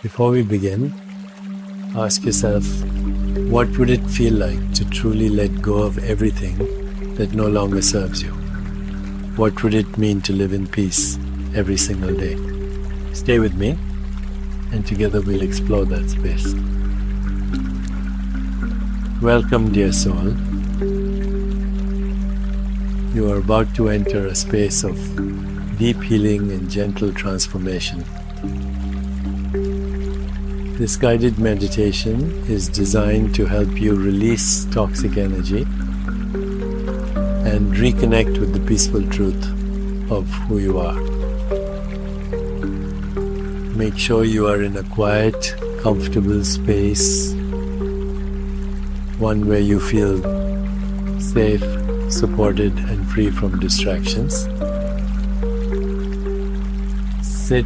Before we begin, ask yourself, what would it feel like to truly let go of everything that no longer serves you? What would it mean to live in peace every single day? Stay with me, and together we'll explore that space. Welcome, dear soul. You are about to enter a space of deep healing and gentle transformation. This guided meditation is designed to help you release toxic energy and reconnect with the peaceful truth of who you are. Make sure you are in a quiet, comfortable space, one where you feel safe, supported, and free from distractions. Sit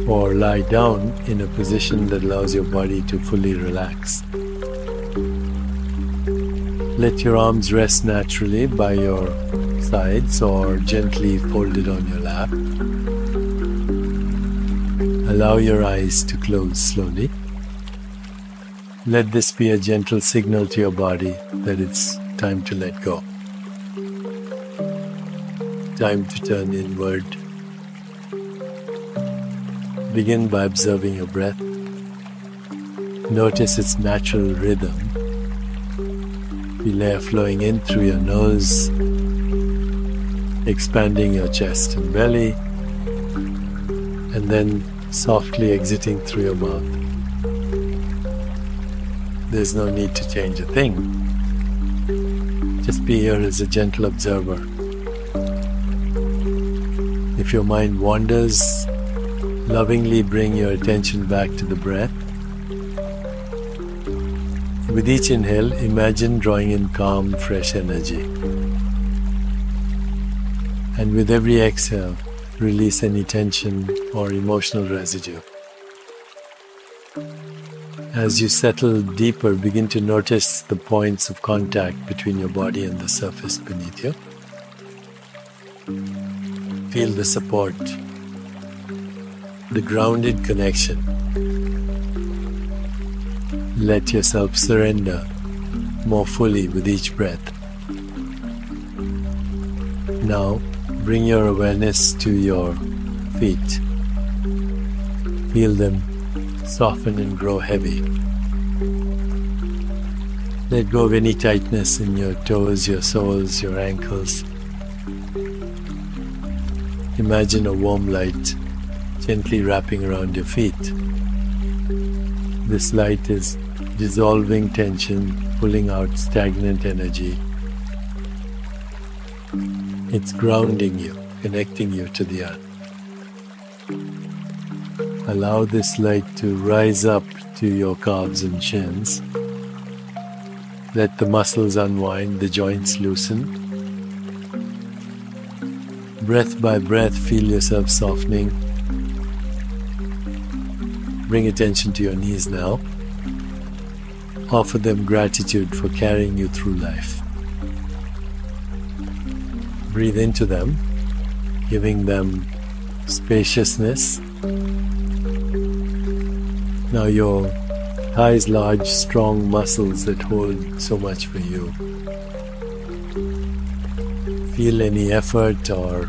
or lie down in a position that allows your body to fully relax. Let your arms rest naturally by your sides or gently folded on your lap. Allow your eyes to close slowly. Let this be a gentle signal to your body that it's time to let go. Time to turn inward. Begin by observing your breath. Notice its natural rhythm. Feel air flowing in through your nose, expanding your chest and belly, and then softly exiting through your mouth. There's no need to change a thing. Just be here as a gentle observer. If your mind wanders, lovingly bring your attention back to the breath. With each inhale, imagine drawing in calm, fresh energy. And with every exhale, release any tension or emotional residue. As you settle deeper, begin to notice the points of contact between your body and the surface beneath you. Feel the support, the grounded connection. Let yourself surrender more fully with each breath. Now, bring your awareness to your feet. Feel them soften and grow heavy. Let go of any tightness in your toes, your soles, your ankles. Imagine a warm light gently wrapping around your feet. This light is dissolving tension, pulling out stagnant energy. It's grounding you, connecting you to the earth. Allow this light to rise up to your calves and shins. Let the muscles unwind, the joints loosen. Breath by breath, feel yourself softening. Bring attention to your knees now. Offer them gratitude for carrying you through life. Breathe into them, giving them spaciousness. Now your thighs, large, strong muscles that hold so much for you. Feel any effort or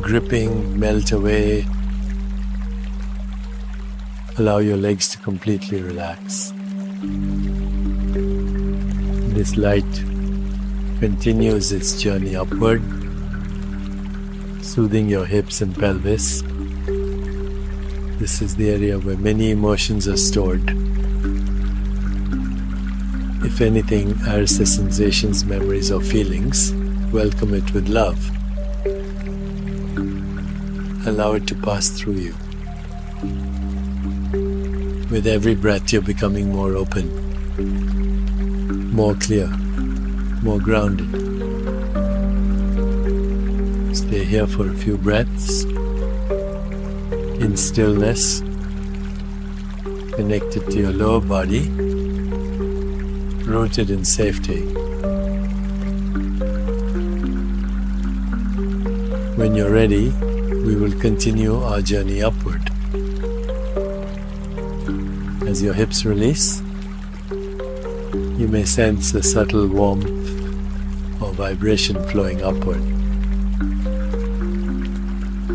gripping melt away. Allow your legs to completely relax. This light continues its journey upward, soothing your hips and pelvis. This is the area where many emotions are stored. If anything airs the sensations, memories, or feelings, welcome it with love. Allow it to pass through you. With every breath, you're becoming more open, more clear, more grounded. Stay here for a few breaths, in stillness, connected to your lower body, rooted in safety. When you're ready, we will continue our journey upward. As your hips release, you may sense a subtle warmth or vibration flowing upward.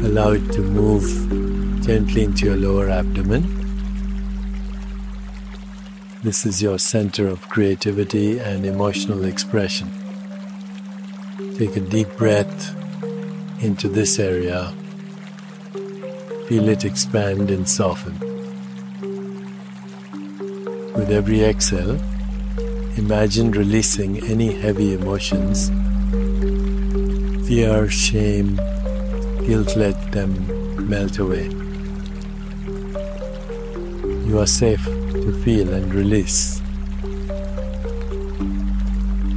Allow it to move gently into your lower abdomen. This is your center of creativity and emotional expression. Take a deep breath into this area. Feel it expand and soften. With every exhale, imagine releasing any heavy emotions. Fear, shame, guilt, let them melt away. You are safe to feel and release.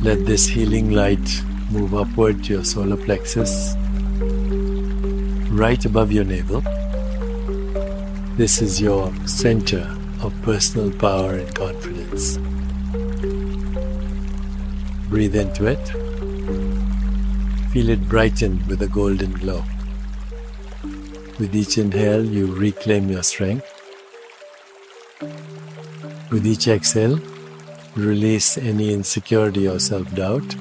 Let this healing light move upward to your solar plexus, right above your navel. This is your center of personal power and confidence. Breathe into it. Feel it brighten with a golden glow. With each inhale, you reclaim your strength. With each exhale, release any insecurity or self-doubt.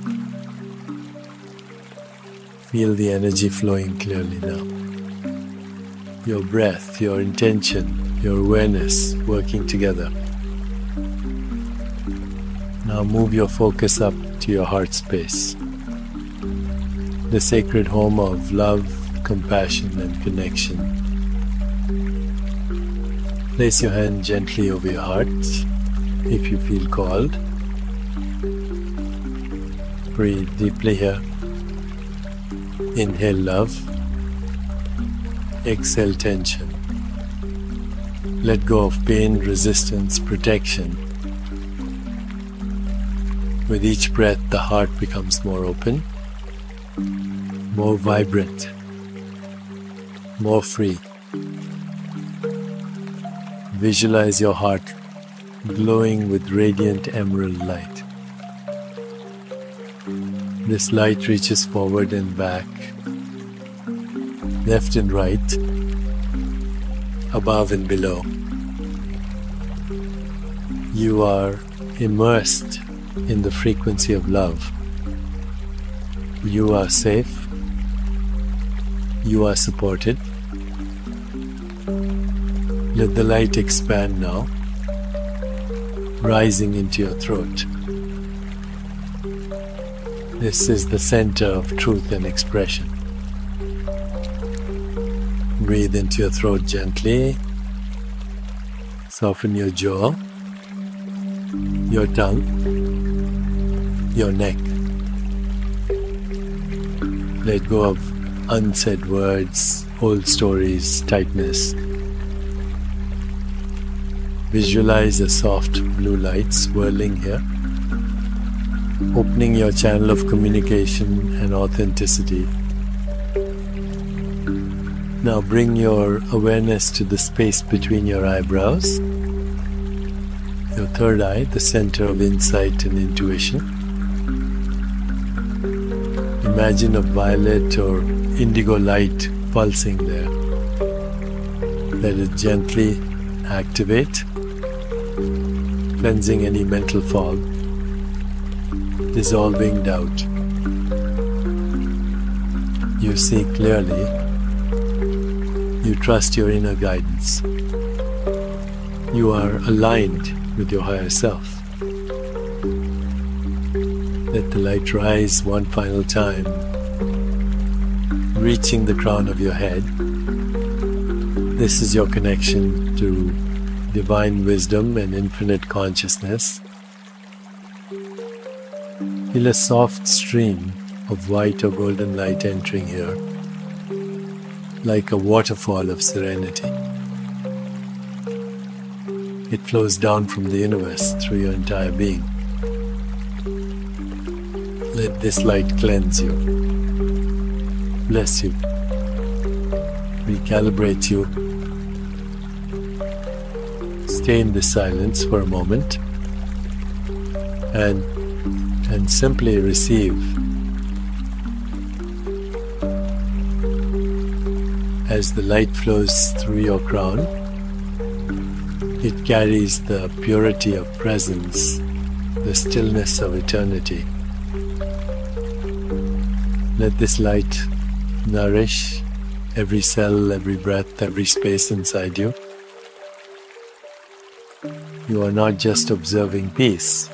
Feel the energy flowing clearly now. Your breath, your intention, your awareness working together. Now move your focus up to your heart space, the sacred home of love, compassion, and connection. Place your hand gently over your heart if you feel called. Breathe deeply here. Inhale love. Exhale tension. Let go of pain, resistance, protection. With each breath, the heart becomes more open, more vibrant, more free. Visualize your heart glowing with radiant emerald light. This light reaches forward and back, left and right, above and below. You are immersed in the frequency of love. You are safe. You are supported. Let the light expand now, rising into your throat. This is the center of truth and expression. Breathe into your throat gently. Soften your jaw, your tongue, your neck. Let go of unsaid words, old stories, tightness. Visualize a soft blue light swirling here, opening your channel of communication and authenticity. Now bring your awareness to the space between your eyebrows, your third eye, the center of insight and intuition. Imagine a violet or indigo light pulsing there. Let it gently activate, cleansing any mental fog, dissolving doubt. You see clearly. You trust your inner guidance. You are aligned with your higher self. Let the light rise one final time, reaching the crown of your head. This is your connection to divine wisdom and infinite consciousness. Feel a soft stream of white or golden light entering here, like a waterfall of serenity. It flows down from the universe through your entire being. Let this light cleanse you, bless you, recalibrate you. Stay in this silence for a moment and simply receive. As the light flows through your crown, It carries the purity of presence, the stillness of eternity. Let this light nourish every cell, every breath, every space inside you. You are not just observing peace,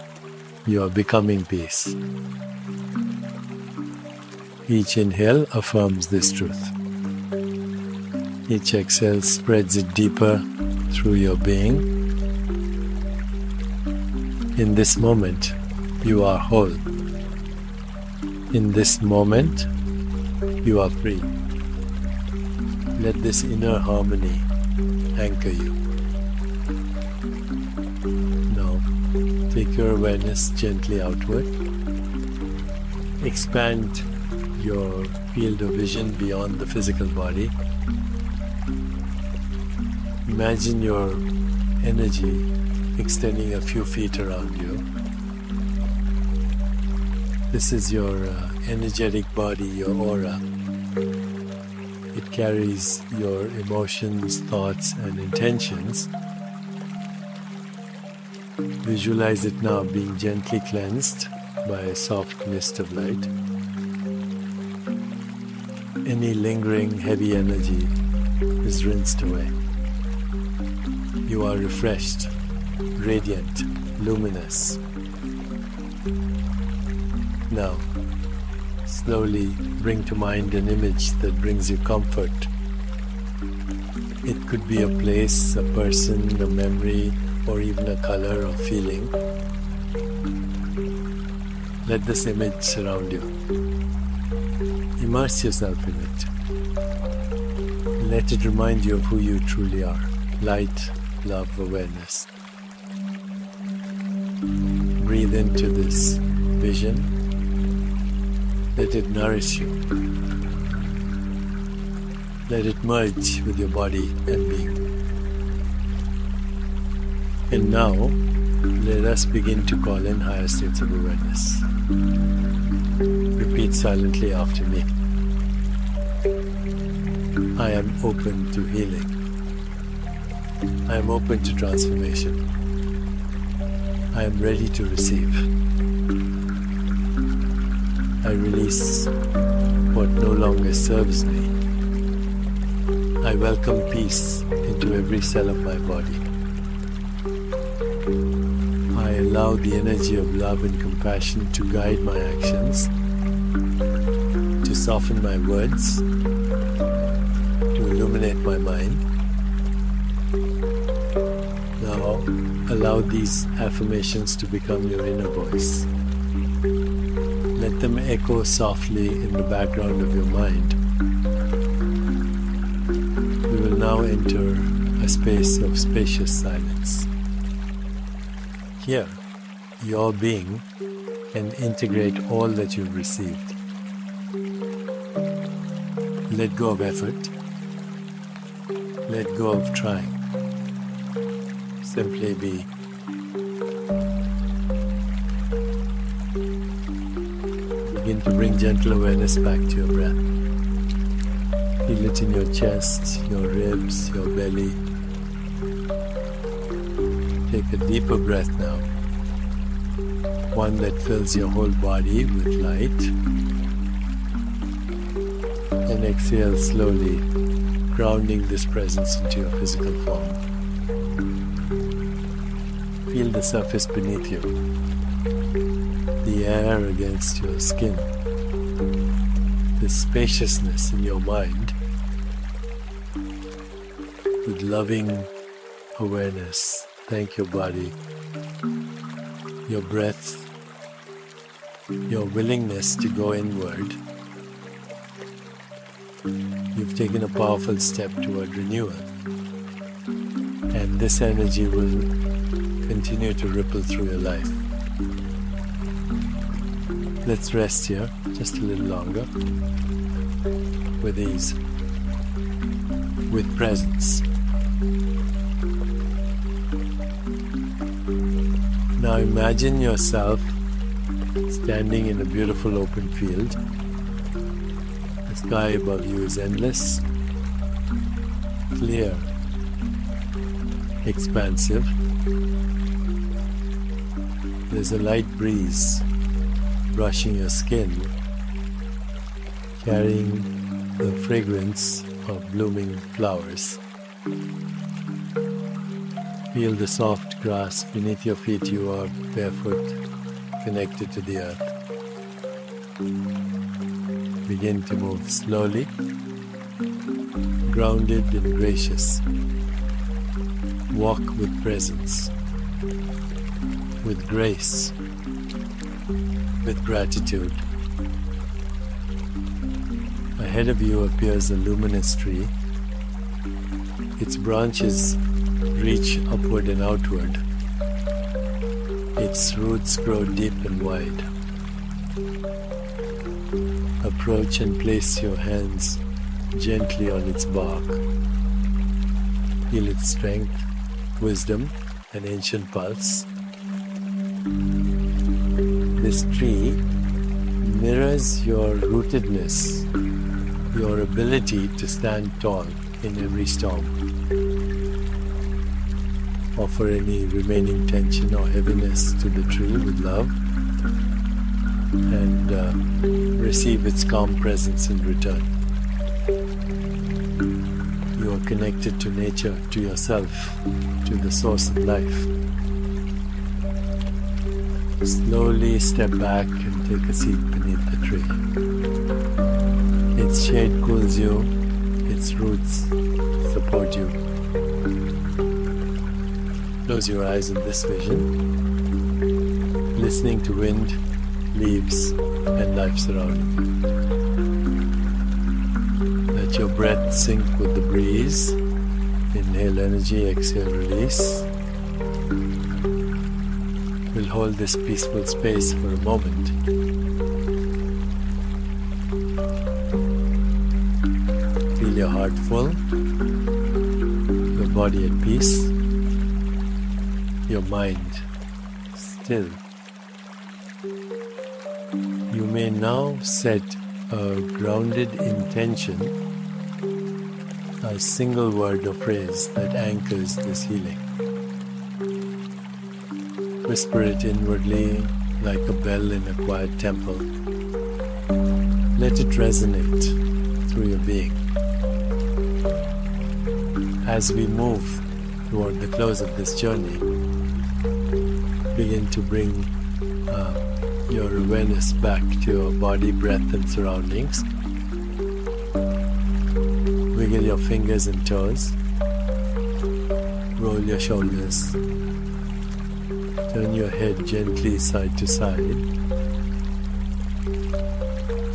you are becoming peace. Each inhale affirms this truth. Each exhale spreads it deeper through your being. In this moment, you are whole. In this moment, you are free. Let this inner harmony anchor you. Now, take your awareness gently outward. Expand your field of vision beyond the physical body. Imagine your energy extending a few feet around you. This is your energetic body, your aura. It carries your emotions, thoughts, and intentions. Visualize it now being gently cleansed by a soft mist of light. Any lingering heavy energy is rinsed away. You are refreshed, radiant, luminous. Now, slowly bring to mind an image that brings you comfort. It could be a place, a person, a memory, or even a color or feeling. Let this image surround you. Immerse yourself in it. Let it remind you of who you truly are. Light, love, awareness. Breathe into this vision. Let it nourish you. Let it merge with your body and being. And now, let us begin to call in higher states of awareness. Repeat silently after me. I am open to healing. I am open to transformation. I am ready to receive. I release what no longer serves me. I welcome peace into every cell of my body. I allow the energy of love and compassion to guide my actions, to soften my words, to illuminate my mind. Now, allow these affirmations to become your inner voice. Let them echo softly in the background of your mind. We will now enter a space of spacious silence. Here, your being can integrate all that you've received. Let go of effort. Let go of trying. Simply be. Begin to bring gentle awareness back to your breath. Feel it in your chest, your ribs, your belly. Take a deeper breath now. One that fills your whole body with light. And exhale slowly, grounding this presence into your physical form. Feel the surface beneath you. The air against your skin, the spaciousness in your mind, with loving awareness. Thank your body, your breath, your willingness to go inward. You've taken a powerful step toward renewal, and this energy will continue to ripple through your life. Let's rest here just a little longer, with ease, with presence. Now imagine yourself standing in a beautiful open field. The sky above you is endless, clear, expansive. There's a light breeze brushing your skin, carrying the fragrance of blooming flowers. Feel the soft grass beneath your feet. You are barefoot, connected to the earth. Begin to move slowly, grounded and gracious. Walk with presence, with grace, with gratitude. Ahead of you appears a luminous tree. Its branches reach upward and outward. Its roots grow deep and wide. Approach and place your hands gently on its bark. Feel its strength, wisdom, and ancient pulse. This tree mirrors your rootedness, your ability to stand tall in every storm. Offer any remaining tension or heaviness to the tree with love and receive its calm presence in return. You are connected to nature, to yourself, to the source of life. Slowly step back and take a seat beneath the tree. Its shade cools you, its roots support you. Close your eyes in this vision, listening to wind, leaves, and life surrounding you. Let your breath sink with the breeze. Inhale energy, exhale release. We'll hold this peaceful space for a moment. Feel your heart full, your body at peace, your mind still. You may now set a grounded intention, a single word or phrase that anchors this healing. Whisper it inwardly like a bell in a quiet temple. Let it resonate through your being. As we move toward the close of this journey, begin to bring your awareness back to your body, breath, and surroundings. Wiggle your fingers and toes. Roll your shoulders. Turn your head gently side to side.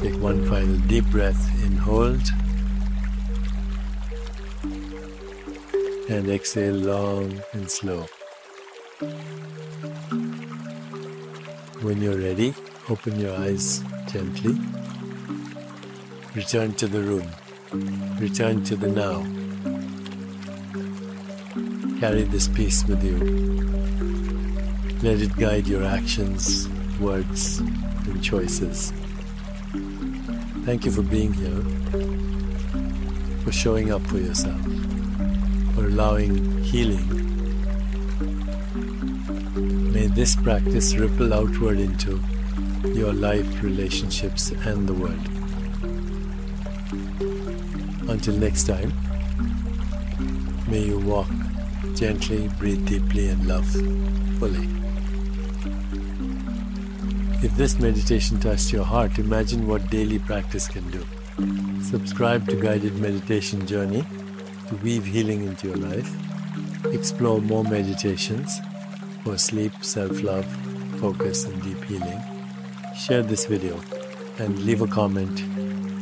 Take one final deep breath in, hold. And exhale long and slow. When you're ready, open your eyes gently. Return to the room. Return to the now. Carry this peace with you. Let it guide your actions, words, and choices. Thank you for being here, for showing up for yourself, for allowing healing. May this practice ripple outward into your life, relationships, and the world. Until next time, may you walk gently, breathe deeply, and love fully. If this meditation touched your heart, imagine what daily practice can do. Subscribe to Guided Meditation Journey to weave healing into your life. Explore more meditations for sleep, self-love, focus, and deep healing. Share this video and leave a comment.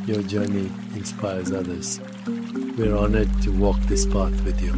Your journey inspires others. We're honored to walk this path with you.